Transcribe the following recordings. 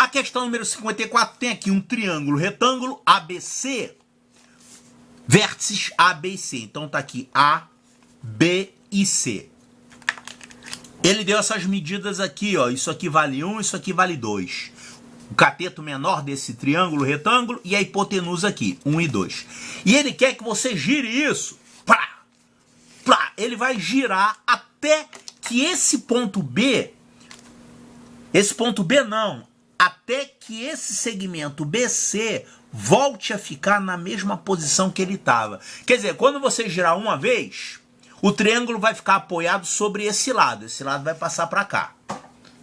A questão número 54 tem aqui um triângulo retângulo ABC, vértices A, B e C. Então tá aqui A, B e C. Ele deu essas medidas aqui, ó. Isso aqui vale 1, isso aqui vale 2. O cateto menor desse triângulo retângulo e a hipotenusa aqui, 1 e 2. E ele quer que você gire isso. Ele vai girar até que esse ponto B não, até que esse segmento BC volte a ficar na mesma posição que ele estava. Quer dizer, quando você girar uma vez, o triângulo vai ficar apoiado sobre esse lado vai passar para cá.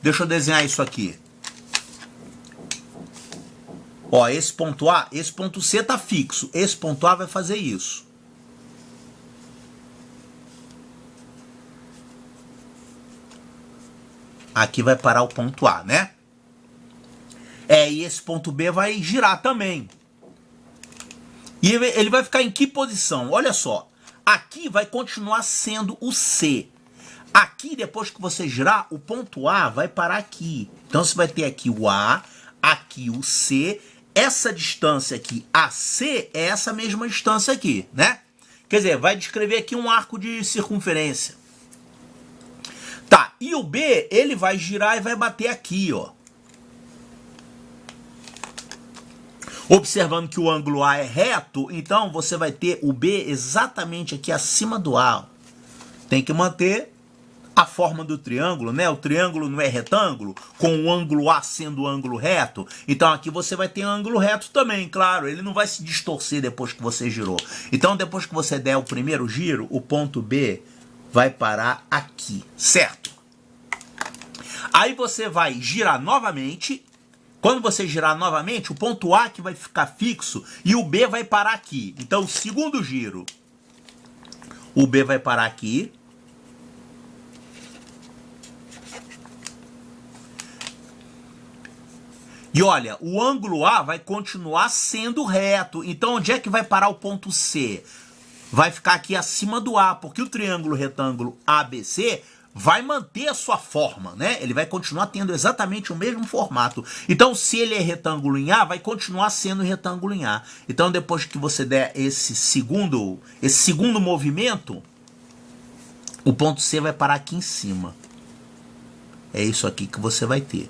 Deixa eu desenhar isso aqui. Ó, esse ponto A, esse ponto C tá fixo, esse ponto A vai fazer isso. Aqui vai parar o ponto A, né? E esse ponto B vai girar também. E ele vai ficar em que posição? Olha só. Aqui vai continuar sendo o C. Aqui, depois que você girar, o ponto A vai parar aqui. Então, você vai ter aqui o A, aqui o C. Essa distância aqui, AC, é essa mesma distância aqui, né? Quer dizer, vai descrever aqui um arco de circunferência. Tá, e o B, ele vai girar e vai bater aqui, ó. Observando que o ângulo A é reto, então você vai ter o B exatamente aqui acima do A. Tem que manter a forma do triângulo, né? O triângulo não é retângulo, com o ângulo A sendo o ângulo reto. Então aqui você vai ter ângulo reto também, claro. Ele não vai se distorcer depois que você girou. Então depois que você der o primeiro giro, o ponto B vai parar aqui, certo? Aí você vai girar novamente. Quando você girar novamente, o ponto A que vai ficar fixo e o B vai parar aqui. Então, o segundo giro, o B vai parar aqui. E olha, o ângulo A vai continuar sendo reto. Então, onde é que vai parar o ponto C? Vai ficar aqui acima do A, porque o triângulo retângulo ABC vai manter a sua forma, né? Ele vai continuar tendo exatamente o mesmo formato. Então, se ele é retângulo em A, vai continuar sendo retângulo em A. Então, depois que você der esse segundo movimento, o ponto C vai parar aqui em cima. É isso aqui que você vai ter.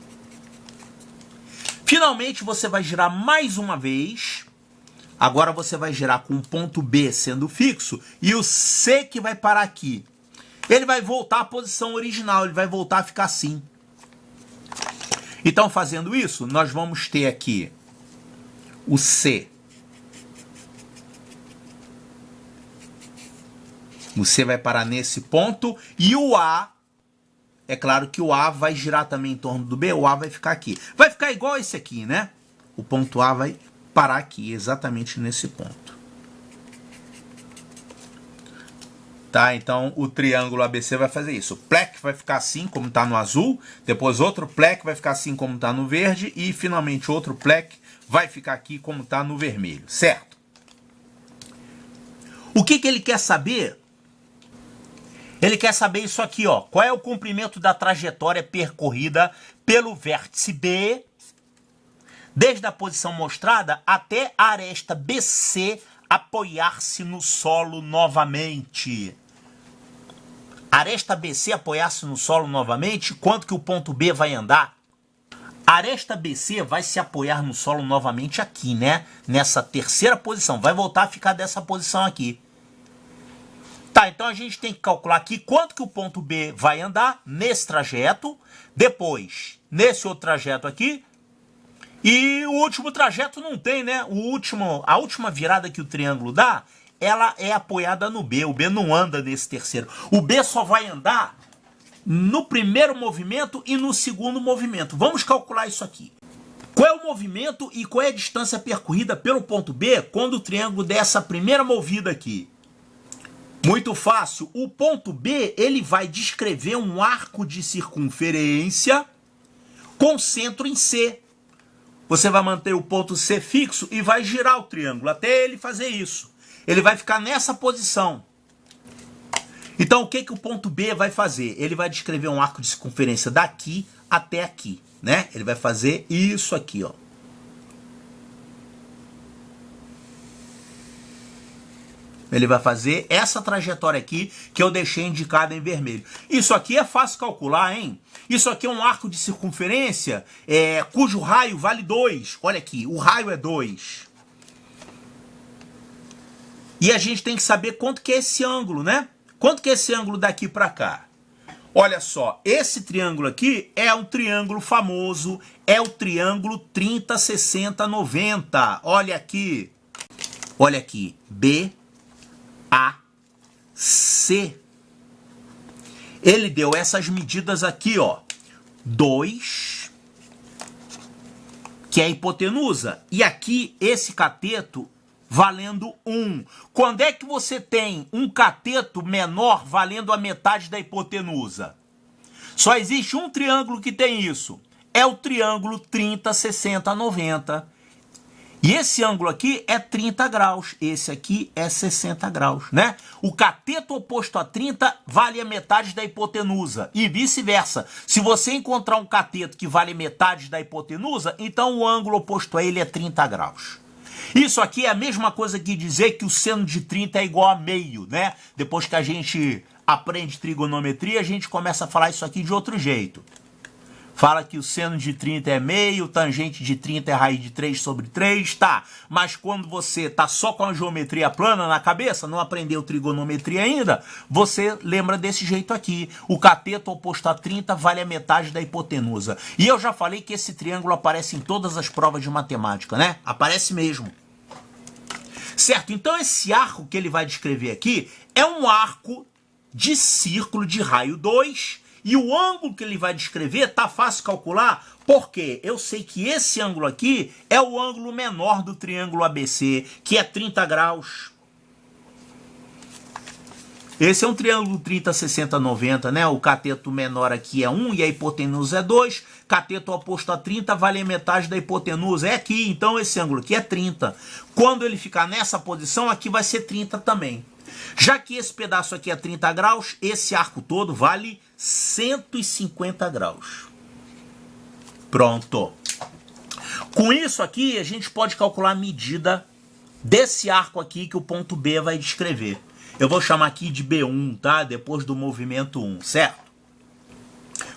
Finalmente, você vai girar mais uma vez. Agora você vai girar com o ponto B sendo fixo e o C que vai parar aqui. Ele vai voltar à posição original, ele vai voltar a ficar assim. Então, fazendo isso, nós vamos ter aqui o C. O C vai parar nesse ponto e o A, é claro que o A vai girar também em torno do B, o A vai ficar aqui. Vai ficar igual esse aqui, né? O ponto A vai parar aqui, exatamente nesse ponto. Tá, então o triângulo ABC vai fazer isso. O pleque vai ficar assim, como está no azul. Depois outro pleque vai ficar assim, como está no verde. E finalmente outro pleque vai ficar aqui, como está no vermelho. Certo? O que ele quer saber? Ele quer saber isso aqui, ó. Qual é o comprimento da trajetória percorrida pelo vértice B, desde a posição mostrada até a aresta BC apoiar-se no solo novamente. Aresta BC apoiar-se no solo novamente, quanto que o ponto B vai andar? A aresta BC vai se apoiar no solo novamente aqui, né? Nessa terceira posição. Vai voltar a ficar dessa posição aqui. Tá, então a gente tem que calcular aqui quanto que o ponto B vai andar nesse trajeto, depois nesse outro trajeto aqui, e o último trajeto não tem, né? A última virada que o triângulo dá, ela é apoiada no B. O B não anda nesse terceiro. O B só vai andar no primeiro movimento e no segundo movimento. Vamos calcular isso aqui. Qual é o movimento e qual é a distância percorrida pelo ponto B quando o triângulo der essa primeira movida aqui? Muito fácil. O ponto B, ele vai descrever um arco de circunferência com centro em C. Você vai manter o ponto C fixo e vai girar o triângulo até ele fazer isso. Ele vai ficar nessa posição. Então, o que o ponto B vai fazer? Ele vai descrever um arco de circunferência daqui até aqui. né? Ele vai fazer isso aqui, ó. Ele vai fazer essa trajetória aqui que eu deixei indicada em vermelho. Isso aqui é fácil calcular, hein? Isso aqui é um arco de circunferência cujo raio vale 2. Olha aqui, o raio é 2. E a gente tem que saber quanto que é esse ângulo, né? Quanto que é esse ângulo daqui para cá? Olha só, esse triângulo aqui é um triângulo famoso, é o triângulo 30, 60, 90. Olha aqui, B, A, C. Ele deu essas medidas aqui, ó. 2, que é a hipotenusa. E aqui, esse cateto valendo 1. Quando é que você tem um cateto menor valendo a metade da hipotenusa? Só existe um triângulo que tem isso. É o triângulo 30, 60, 90. E esse ângulo aqui é 30 graus, esse aqui é 60 graus, né? O cateto oposto a 30 vale a metade da hipotenusa e vice-versa. Se você encontrar um cateto que vale metade da hipotenusa, então o ângulo oposto a ele é 30 graus. Isso aqui é a mesma coisa que dizer que o seno de 30 é igual a meio, né? Depois que a gente aprende trigonometria, a gente começa a falar isso aqui de outro jeito. Fala que o seno de 30 é meio, tangente de 30 é raiz de 3 sobre 3, tá. Mas quando você tá só com a geometria plana na cabeça, não aprendeu trigonometria ainda, você lembra desse jeito aqui. O cateto oposto a 30 vale a metade da hipotenusa. E eu já falei que esse triângulo aparece em todas as provas de matemática, né? Aparece mesmo. Certo? Então esse arco que ele vai descrever aqui é um arco de círculo de raio 2, e o ângulo que ele vai descrever tá fácil calcular, porque eu sei que esse ângulo aqui é o ângulo menor do triângulo ABC, que é 30 graus. Esse é um triângulo 30, 60, 90, né? O cateto menor aqui é 1 e a hipotenusa é 2. Cateto oposto a 30 vale a metade da hipotenusa. É aqui, então esse ângulo aqui é 30. Quando ele ficar nessa posição, aqui vai ser 30 também. Já que esse pedaço aqui é 30 graus, esse arco todo vale 150 graus. Pronto. Com isso aqui, a gente pode calcular a medida desse arco aqui que o ponto B vai descrever. Eu vou chamar aqui de B1, tá? Depois do movimento 1, certo?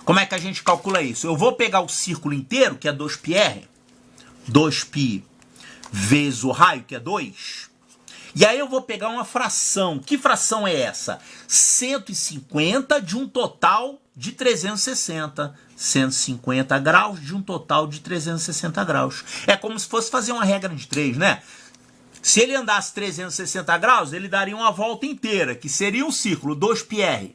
Como é que a gente calcula isso? Eu vou pegar o círculo inteiro, que é 2πr, 2π vezes o raio, que é 2. E aí eu vou pegar uma fração. Que fração é essa? 150 de um total de 360. 150 graus de um total de 360 graus. É como se fosse fazer uma regra de 3, né? Se ele andasse 360 graus, ele daria uma volta inteira, que seria um círculo, 2πr.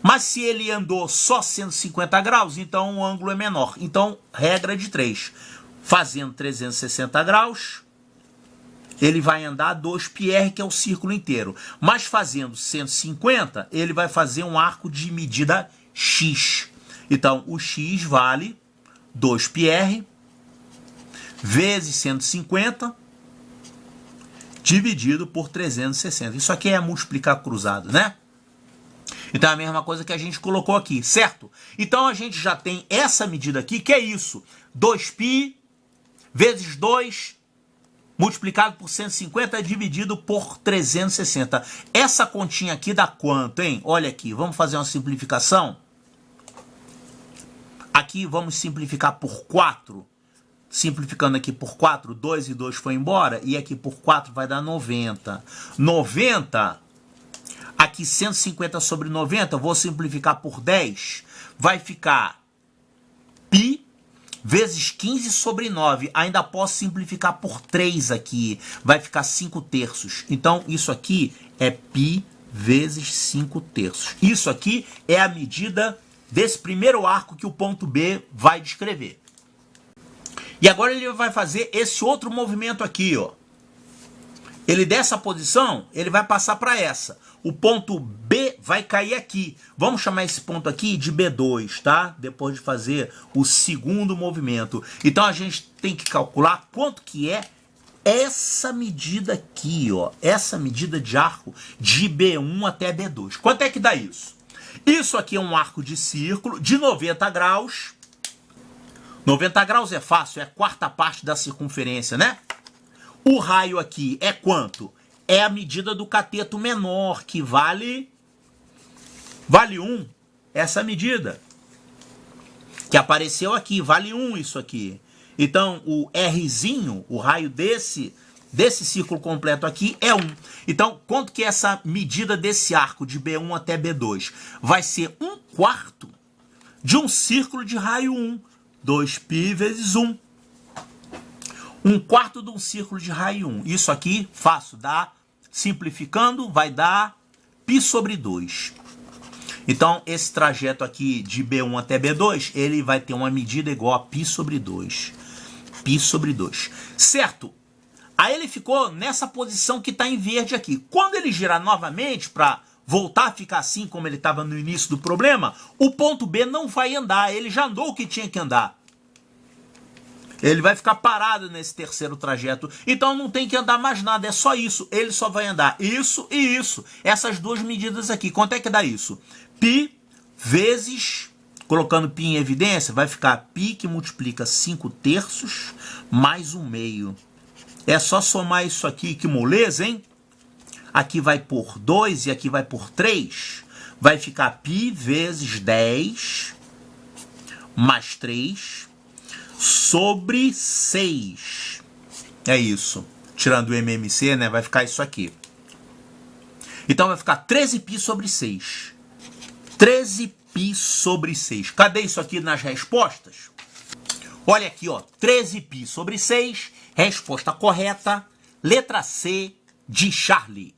Mas se ele andou só 150 graus, então o ângulo é menor. Então, regra de 3. Fazendo 360 graus, ele vai andar 2πr, que é o círculo inteiro. Mas fazendo 150, ele vai fazer um arco de medida x. Então, o x vale 2πr vezes 150 dividido por 360. Isso aqui é multiplicar cruzado, né? Então é a mesma coisa que a gente colocou aqui, certo? Então a gente já tem essa medida aqui, que é isso. 2π vezes 2 multiplicado por 150 dividido por 360. Essa continha aqui dá quanto, hein? Olha aqui, vamos fazer uma simplificação? Aqui vamos simplificar por 4. Simplificando aqui por 4, 2 e 2 foi embora. E aqui por 4 vai dar 90. 90, aqui 150 sobre 90, vou simplificar por 10. Vai ficar π vezes 15 sobre 9. Ainda posso simplificar por 3 aqui. Vai ficar 5 terços. Então, isso aqui é π vezes 5 terços. Isso aqui é a medida desse primeiro arco que o ponto B vai descrever. E agora ele vai fazer esse outro movimento aqui, ó. Ele dessa posição, ele vai passar para essa. O ponto B vai cair aqui. Vamos chamar esse ponto aqui de B2, tá? Depois de fazer o segundo movimento. Então a gente tem que calcular quanto que é essa medida aqui, ó. Essa medida de arco de B1 até B2. Quanto é que dá isso? Isso aqui é um arco de círculo de 90 graus. 90 graus é fácil, é a quarta parte da circunferência, né? O raio aqui é quanto? É a medida do cateto menor, que vale 1. Essa medida que apareceu aqui, vale 1 isso aqui. Então, o Rzinho, o raio desse círculo completo aqui é 1. Então, quanto que é essa medida desse arco de B1 até B2? Vai ser 1/4 de um círculo de raio 1. 2π vezes 1. 1/4 de um círculo de raio 1. Isso aqui, fácil, dá, simplificando, vai dar π sobre 2. Então, esse trajeto aqui de B1 até B2, ele vai ter uma medida igual a π sobre 2. π sobre 2. Certo? Aí ele ficou nessa posição que está em verde aqui. Quando ele girar novamente para voltar a ficar assim como ele estava no início do problema, o ponto B não vai andar. Ele já andou o que tinha que andar. Ele vai ficar parado nesse terceiro trajeto. Então não tem que andar mais nada, é só isso. Ele só vai andar isso e isso. Essas duas medidas aqui. Quanto é que dá isso? π vezes, colocando π em evidência, vai ficar π que multiplica 5/3 mais 1/2. É só somar isso aqui, que moleza, hein? Aqui vai por 2 e aqui vai por 3. Vai ficar π vezes 10 mais 3 sobre 6. É isso. Tirando o MMC, né? Vai ficar isso aqui. Então vai ficar 13π sobre 6. 13π sobre 6. Cadê isso aqui nas respostas? Olha aqui, ó. 13π sobre 6. Resposta correta. Letra C de Charlie.